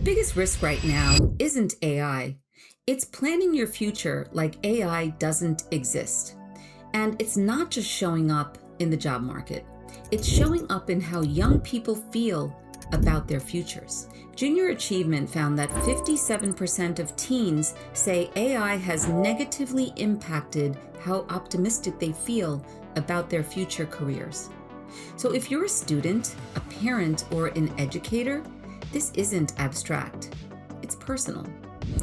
biggest risk right now isn't AI. It's planning your future like AI doesn't exist. And it's not just showing up in the job market. It's showing up in how young people feel about their futures. Junior Achievement found that 57% of teens say AI has negatively impacted how optimistic they feel about their future careers. So if you're a student, a parent, or an educator, this isn't abstract. It's personal.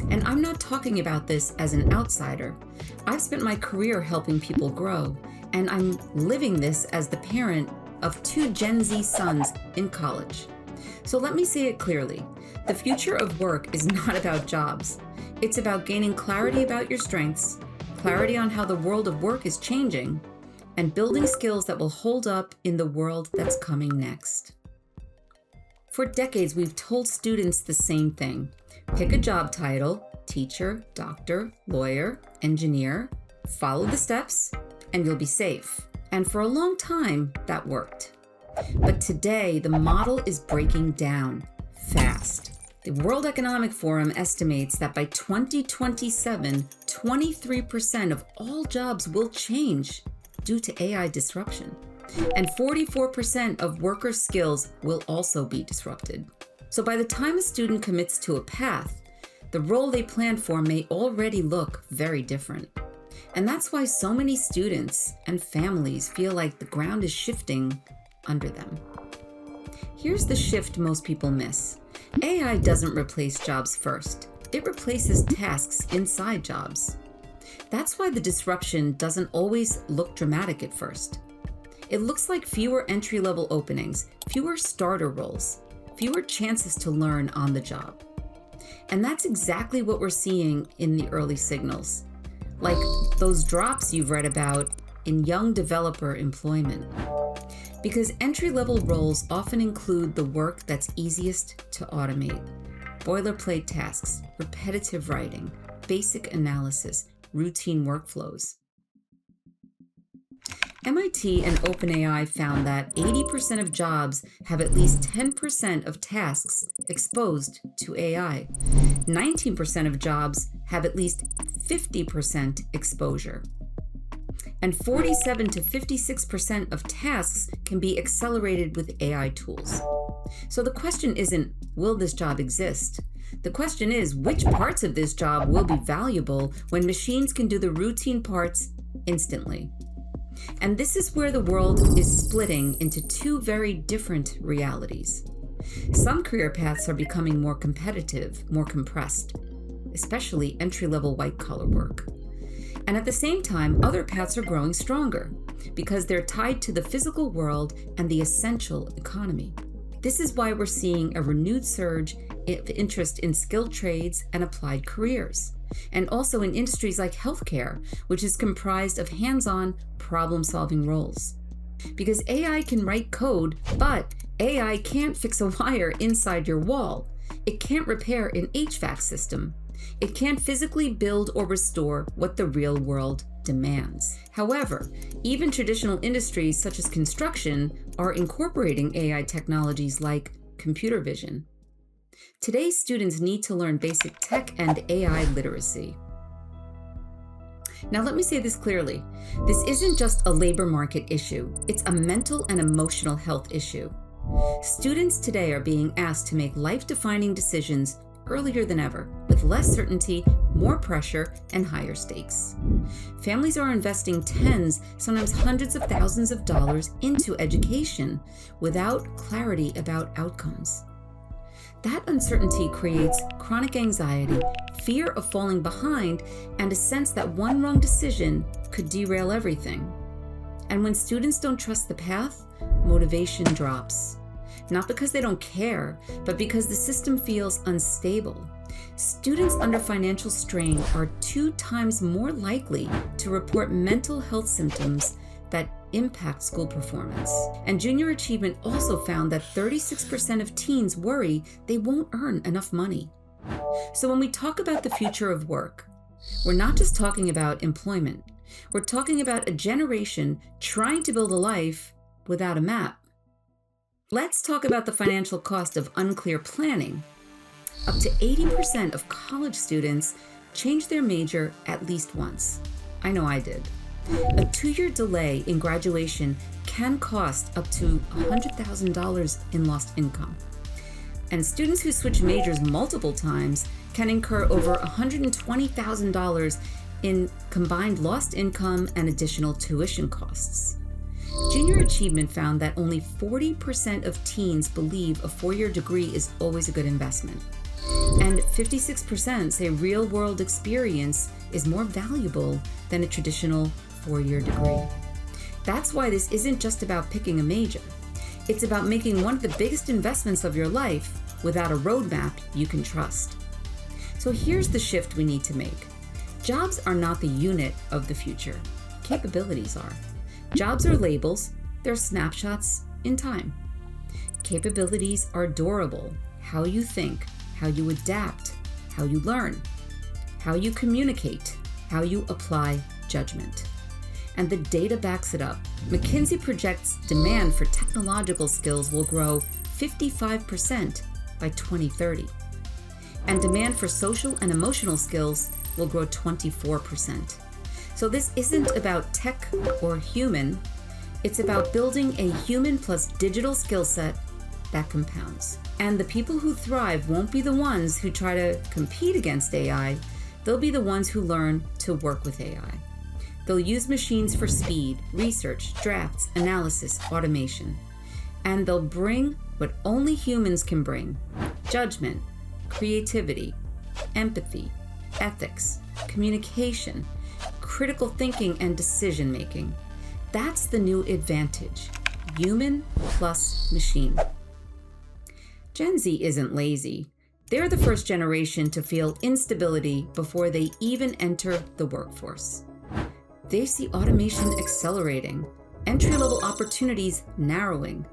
And I'm not talking about this as an outsider. I've spent my career helping people grow, and I'm living this as the parent of 2 Gen Z sons in college. So let me say it clearly. The future of work is not about jobs. It's about gaining clarity about your strengths, clarity on how the world of work is changing, and building skills that will hold up in the world that's coming next. For decades, we've told students the same thing. Pick a job title, teacher, doctor, lawyer, engineer, follow the steps, and you'll be safe. And for a long time, that worked. But today, the model is breaking down fast. The World Economic Forum estimates that by 2027, 23% of all jobs will change due to AI disruption. And 44% of worker skills will also be disrupted. So by the time a student commits to a path, the role they plan for may already look very different. And that's why so many students and families feel like the ground is shifting under them. Here's the shift most people miss. AI doesn't replace jobs first. It replaces tasks inside jobs. That's why the disruption doesn't always look dramatic at first. It looks like fewer entry-level openings, fewer starter roles, fewer chances to learn on the job. And that's exactly what we're seeing in the early signals, like those drops you've read about in young developer employment. Because entry-level roles often include the work that's easiest to automate: boilerplate tasks, repetitive writing, basic analysis, routine workflows. MIT and OpenAI found that 80% of jobs have at least 10% of tasks exposed to AI. 19% of jobs have at least 50% exposure. And 47 to 56% of tasks can be accelerated with AI tools. So the question isn't, will this job exist? The question is, which parts of this job will be valuable when machines can do the routine parts instantly? And this is where the world is splitting into 2 very different realities. Some career paths are becoming more competitive, more compressed, especially entry-level white-collar work. And at the same time, other paths are growing stronger because they're tied to the physical world and the essential economy. This is why we're seeing a renewed surge of interest in skilled trades and applied careers, and also in industries like healthcare, which is comprised of hands-on problem-solving roles. Because AI can write code, but AI can't fix a wire inside your wall. It can't repair an HVAC system. It can't physically build or restore what the real world demands. However, even traditional industries such as construction are incorporating AI technologies like computer vision. Today's students need to learn basic tech and AI literacy. Now let me say this clearly. This isn't just a labor market issue. It's a mental and emotional health issue. Students today are being asked to make life-defining decisions earlier than ever, with less certainty, more pressure, and higher stakes. Families are investing tens, sometimes hundreds of thousands of dollars into education without clarity about outcomes. That uncertainty creates chronic anxiety, fear of falling behind, and a sense that one wrong decision could derail everything. And when students don't trust the path, motivation drops. Not because they don't care, but because the system feels unstable. Students under financial strain are 2 times more likely to report mental health symptoms that impact school performance. And Junior Achievement also found that 36% of teens worry they won't earn enough money. So when we talk about the future of work, we're not just talking about employment. We're talking about a generation trying to build a life without a map. Let's talk about the financial cost of unclear planning. Up to 80% of college students change their major at least once. I know I did. A 2-year delay in graduation can cost up to $100,000 in lost income. And students who switch majors multiple times can incur over $120,000 in combined lost income and additional tuition costs. Junior Achievement found that only 40% of teens believe a 4-year degree is always a good investment. And 56% say real-world experience is more valuable than a traditional 4-year degree. That's why this isn't just about picking a major. It's about making one of the biggest investments of your life without a roadmap you can trust. So here's the shift we need to make. Jobs are not the unit of the future. Capabilities are. Jobs are labels. They're snapshots in time. Capabilities are durable. How you think, how you adapt, how you learn, how you communicate, how you apply judgment. And the data backs it up. McKinsey projects demand for technological skills will grow 55% by 2030. And demand for social and emotional skills will grow 24%. So this isn't about tech or human. It's about building a human plus digital skill set that compounds. And the people who thrive won't be the ones who try to compete against AI. They'll be the ones who learn to work with AI. They'll use machines for speed, research, drafts, analysis, automation. And they'll bring what only humans can bring: judgment, creativity, empathy, ethics, communication, critical thinking, and decision making. That's the new advantage: human plus machine. Gen Z isn't lazy. They're the first generation to feel instability before they even enter the workforce. They see automation accelerating, entry-level opportunities narrowing,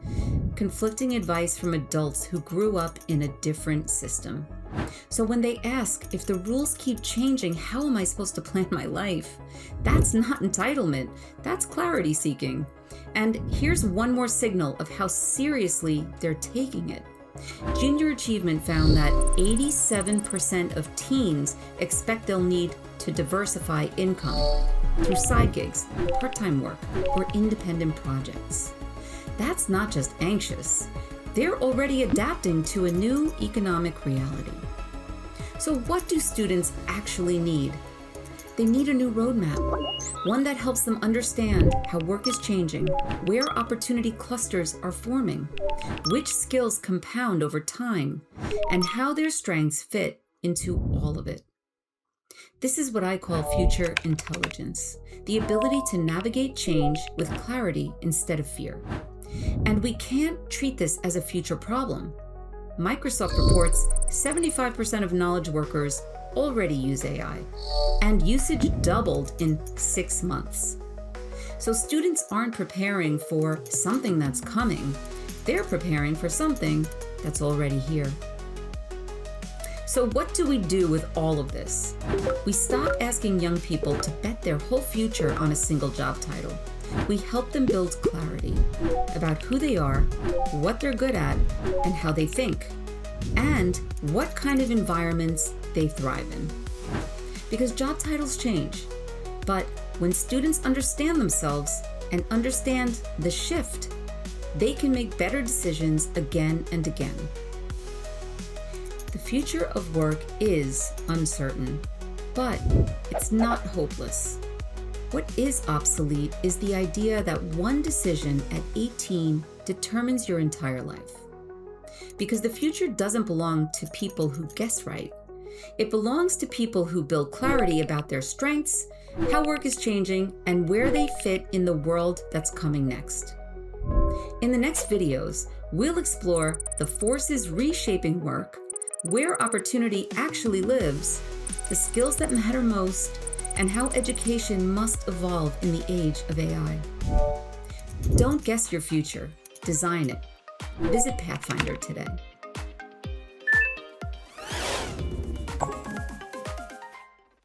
conflicting advice from adults who grew up in a different system. So when they ask, if the rules keep changing, how am I supposed to plan my life? That's not entitlement, that's clarity seeking. And here's one more signal of how seriously they're taking it. Junior Achievement found that 87% of teens expect they'll need to diversify income through side gigs, part-time work, or independent projects. That's not just anxious. They're already adapting to a new economic reality. So what do students actually need? They need a new roadmap, one that helps them understand how work is changing, where opportunity clusters are forming, which skills compound over time, and how their strengths fit into all of it. This is what I call future intelligence, the ability to navigate change with clarity instead of fear. And we can't treat this as a future problem. Microsoft reports 75% of knowledge workers already use AI, and usage doubled in 6 months. So students aren't preparing for something that's coming, they're preparing for something that's already here. So what do we do with all of this? We stop asking young people to bet their whole future on a single job title. We help them build clarity about who they are, what they're good at, and how they think, and what kind of environments they thrive in. Because job titles change, but when students understand themselves and understand the shift, they can make better decisions again and again. The future of work is uncertain, but it's not hopeless. What is obsolete is the idea that one decision at 18 determines your entire life. Because the future doesn't belong to people who guess right. It belongs to people who build clarity about their strengths, how work is changing, and where they fit in the world that's coming next. In the next videos, we'll explore the forces reshaping work, where opportunity actually lives, the skills that matter most, and how education must evolve in the age of AI. Don't guess your future, design it. Visit Pathfinder today.